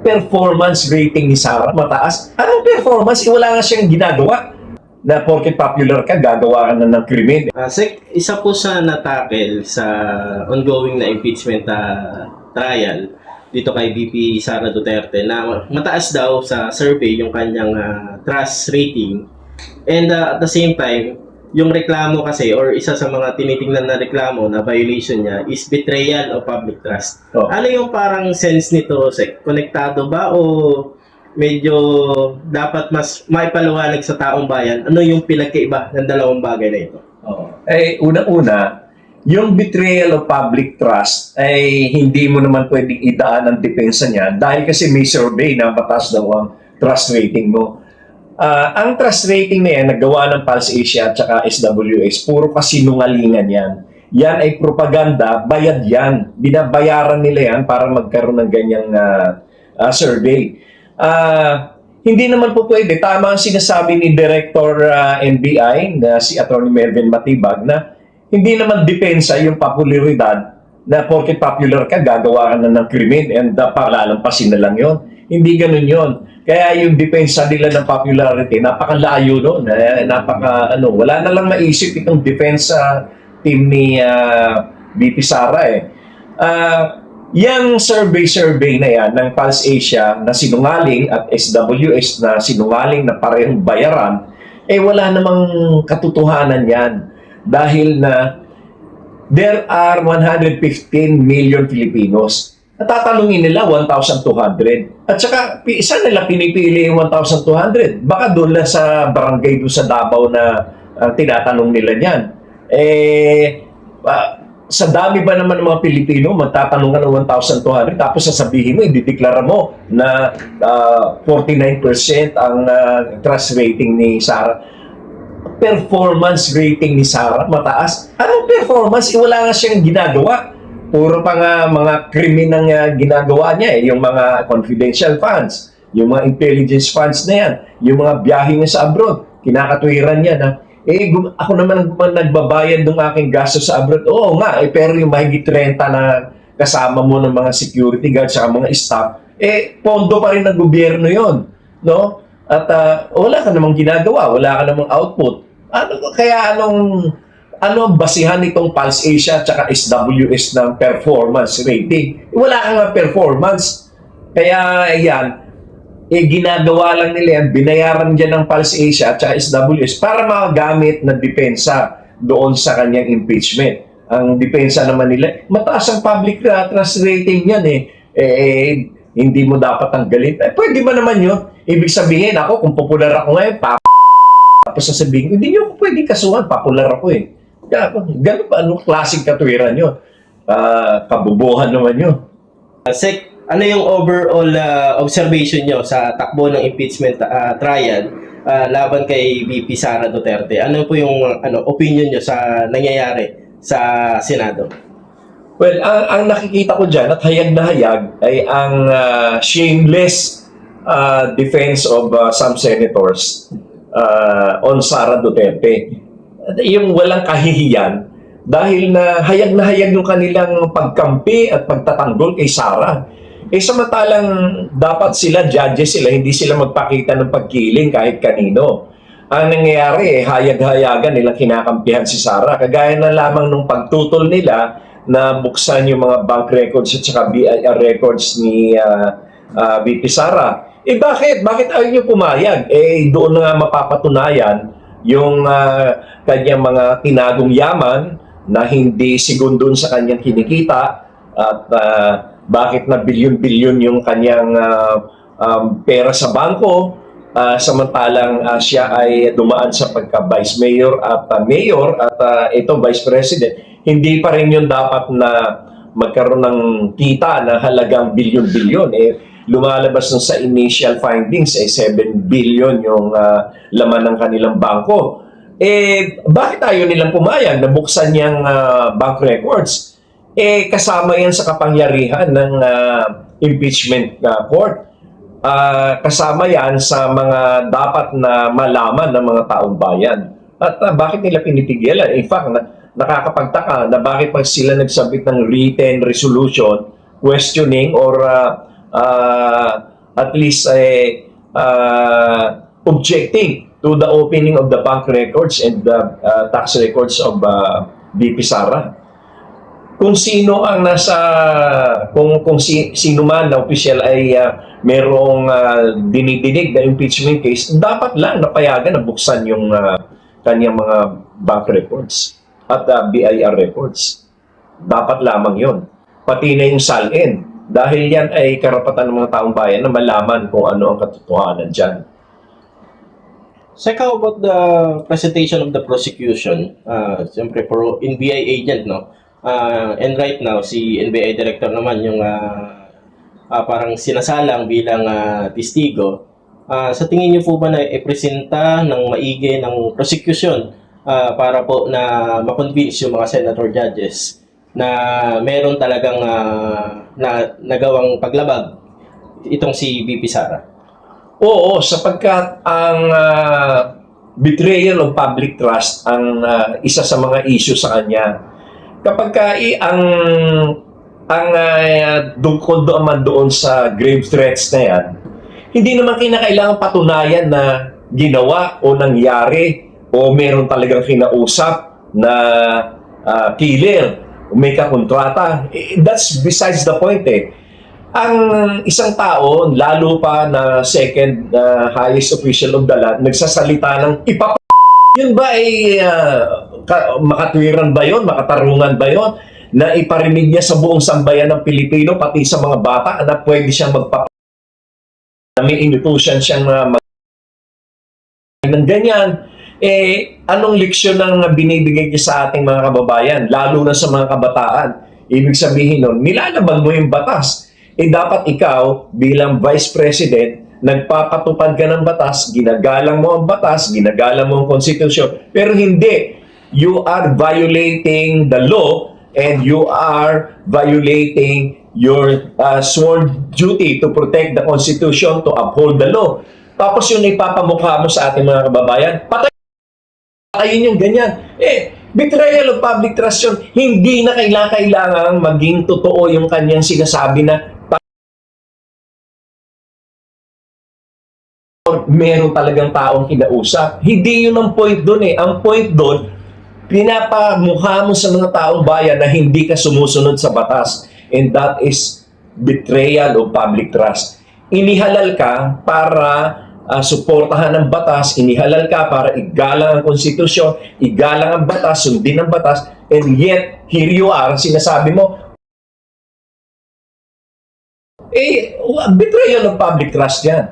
performance rating ni Sara mataas. Anong performance? Wala nga siyang ginagawa. Na porket popular ka, gagawa ka na ng krimen. Sec, isa po sa natakel sa ongoing na impeachment trial dito kay VP Sara Duterte na mataas daw sa survey yung kanyang trust rating. And at the same time, yung reklamo kasi or isa sa mga tinitingnan na reklamo na violation niya is betrayal of public trust. Oh. Ano yung parang sense nito, Sec? Konektado ba o medyo dapat mas maipaliwanag sa taong bayan ano yung pinagkaiba ng dalawang bagay na ito? Unang-una, yung betrayal of public trust ay hindi mo naman pwedeng idaan ang depensa niya dahil kasi may survey na mataas daw ang trust rating mo. Ang trust rating na yan, nagawa ng Pulse Asia at saka SWS, puro kasinungalingan yan. Yan ay propaganda, bayad yan. Binabayaran nila yan para magkaroon ng ganyang survey. Hindi naman po pwede. Tama ang sinasabi ni Director NBI na si Atty. Melvin Matibag na hindi naman depensa yung popularidad na porket popular ka, gagawa ka na ng krimen and palalampasin na lang yon. Hindi ganun yon. Kaya yung depensa nila ng popularity, napakalayo noon. Wala na lang maisip itong defense team ni VP Sara eh. Yang survey na yan ng Pulse Asia na sinungaling at SWS na sinungaling na parehong bayaran, wala namang katotohanan yan. Dahil na there are 115 million Filipinos. Natatanungin nila 1,200. At saka, isa nila pinipili 1,200. Baka doon lang sa barangay doon sa Davao na tinatanong nila niyan. Sa dami ba naman ng mga Pilipino, magtatanong ka ng 1,200, tapos sasabihin mo, idideklara mo na 49% ang trust rating ni Sara. Performance rating ni Sara mataas. Anong performance? Wala nga siyang ginagawa. Puro pa nga mga krimen ang ginagawa niya yung mga confidential funds, yung mga intelligence funds na yan, yung mga biyahe niya sa abroad, kinakatwiran niya na, ako naman nagbabayad ng aking gasto sa abroad. Oo nga, pero yung mahigit 30 na kasama mo ng mga security guards at mga staff, pondo pa rin ng gobyerno yon, no? At wala ka namang ginagawa, wala ka namang output. Ano ang basihan nitong Pulse Asia at saka SWS ng performance rating? Wala kang performance. Kaya yan, ginagawa lang nila yan, binayaran dyan ng Pulse Asia at saka SWS para makagamit na depensa doon sa kanyang impeachment. Ang depensa naman nila, mataas ang public trust rating yan hindi mo dapat tanggalin. Pwede ba naman yun? Ibig sabihin ako, kung popular ako ngayon, tapos sasabihin ko, hindi nyo ako pwede kasuhan, popular ako Ganun ba? Anong klaseng katwiran yun? Kabubuhan naman yun. Sec, ano yung overall observation nyo sa takbo ng impeachment trial laban kay VP Sara Duterte? Ano po yung opinion nyo sa nangyayari sa Senado? Well, ang nakikita ko dyan at hayag na hayag ay ang shameless defense of some senators on Sara Duterte. Yung walang kahihiyan dahil na hayag yung kanilang pagkampi at pagtatanggol kay Sara. Samantalang dapat sila, judges sila, hindi sila magpakita ng pagkiling kahit kanino. Ang nangyayari, hayag-hayagan nilang kinakampihan si Sara. Kagaya na lamang nung pagtutol nila na buksan yung mga bank records at saka BIR records ni VP Sara. Bakit? Bakit ayaw nyo pumayag? Doon na nga mapapatunayan yung kanyang mga tinagong yaman na hindi sigundon sa kanyang kinikita at bakit na bilyon-bilyon yung kanyang pera sa bangko samantalang siya ay dumaan sa pagka-vice mayor at mayor at ito vice president. Hindi pa rin yun dapat na magkaroon ng kita na halagang bilyon-bilyon. Lumalabas nun sa initial findings 7 billion yung laman ng kanilang bangko. Bakit ayaw nilang pumayag na buksan niyang bank records? Kasama yan sa kapangyarihan ng impeachment court. Kasama yan sa mga dapat na malaman ng mga taong bayan. At bakit nila pinipigilan? In fact, nakakapagtaka na bakit pag sila nagsabit ng written resolution questioning or at least objecting to the opening of the bank records and the tax records of VP Sara. Kung sino ang sino man na opisyal ay merong dinidinig na impeachment case, dapat lang napayagan na buksan yung kanyang mga bank records at BIR records. Dapat lamang yon. Pati na yung SALN. Dahil yan ay karapatan ng mga taong bayan na malaman kung ano ang katotohanan dyan. Sec, how about the presentation of the prosecution? Siyempre, for NBI agent, no? And right now, si NBI director naman yung parang sinasalang bilang testigo. Sa tingin niyo po ba na ipresenta ng maigi ng prosecution para po na ma-convince yung mga senator judges na meron talagang nagawang paglabag itong si VP Sara? Oo, sapagkat ang betrayal of public trust ang isa sa mga issue sa kanya. Kapag tungkol doon sa grave threats na yan, hindi naman kinakailangan patunayan na ginawa o nangyari o meron talagang kinausap na killer o may kakontrata. That's besides the point eh. Ang isang tao, lalo pa na second highest official of the land, nagsasalita ng yun ba ay makatwiran ba yun? Makatarungan ba yun? Na iparinig niya sa buong sambayan ng Pilipino, pati sa mga bata, na pwede siyang na may inutusan siyang ng ganyan. Anong leksyon ang binibigay niya sa ating mga kababayan, lalo na sa mga kabataan? Ibig sabihin nun, nilalabag mo yung batas. Dapat ikaw, bilang Vice President, nagpapatupad ka ng batas, ginagalang mo ang batas, ginagalang mo ang konstitusyon, pero hindi. You are violating the law and you are violating your sworn duty to protect the Constitution, to uphold the law. Tapos yun ipapamukha mo sa ating mga kababayan, patayin yung ganyan. Betrayal of public trust yun. Hindi na kailangan maging totoo yung kanyang sinasabi na meron talagang taong kinausap. Hindi yun ang point doon eh. Ang point doon, pinapamukha mo sa mga taong bayan na hindi ka sumusunod sa batas. And that is betrayal of public trust. Inihalal ka para suportahan ang batas, inihalal ka para igalang ang konstitusyon, igalang ang batas, sundin ang batas, and yet, here you are, sinasabi mo, betrayal of public trust yan.